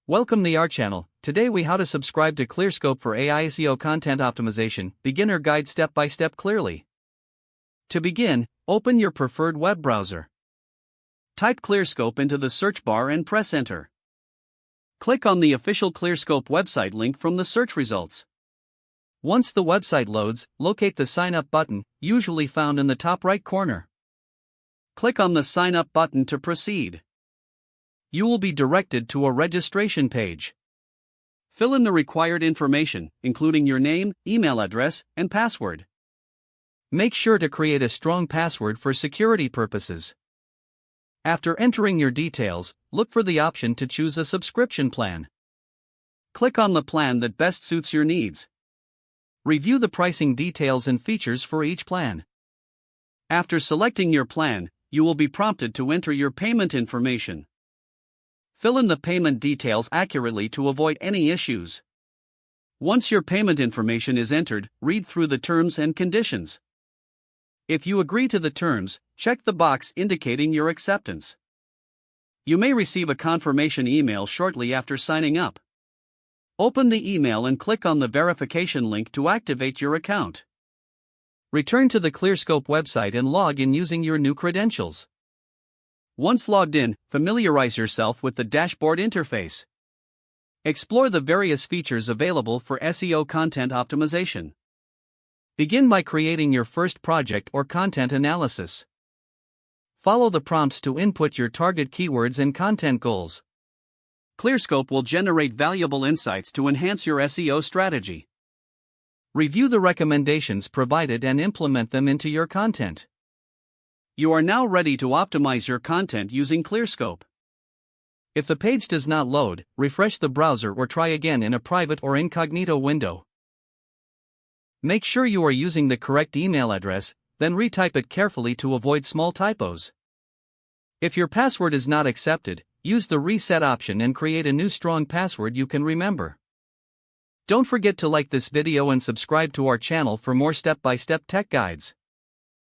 Welcome to our channel. Today we how to subscribe to Clearscope for AI SEO content optimization, beginner guide step by step clearly. To begin, open your preferred web browser. Type Clearscope into the search bar and press enter. Click on the official Clearscope website link from the search results. Once the website loads, locate the sign up button, usually found in the top right corner. Click on the sign up button to proceed. You will be directed to a registration page. Fill in the required information, including your name, email address, and password. Make sure to create a strong password for security purposes. After entering your details, look for the option to choose a subscription plan. Click on the plan that best suits your needs. Review the pricing details and features for each plan. After selecting your plan, you will be prompted to enter your payment information. Fill in the payment details accurately to avoid any issues. Once your payment information is entered, read through the terms and conditions. If you agree to the terms, check the box indicating your acceptance. You may receive a confirmation email shortly after signing up. Open the email and click on the verification link to activate your account. Return to the Clearscope website and log in using your new credentials. Once logged in, familiarize yourself with the dashboard interface. Explore the various features available for SEO content optimization. Begin by creating your first project or content analysis. Follow the prompts to input your target keywords and content goals. Clearscope will generate valuable insights to enhance your SEO strategy. Review the recommendations provided and implement them into your content. You are now ready to optimize your content using Clearscope. If the page does not load, refresh the browser or try again in a private or incognito window. Make sure you are using the correct email address, then retype it carefully to avoid small typos. If your password is not accepted, use the reset option and create a new strong password you can remember. Don't forget to like this video and subscribe to our channel for more step-by-step tech guides.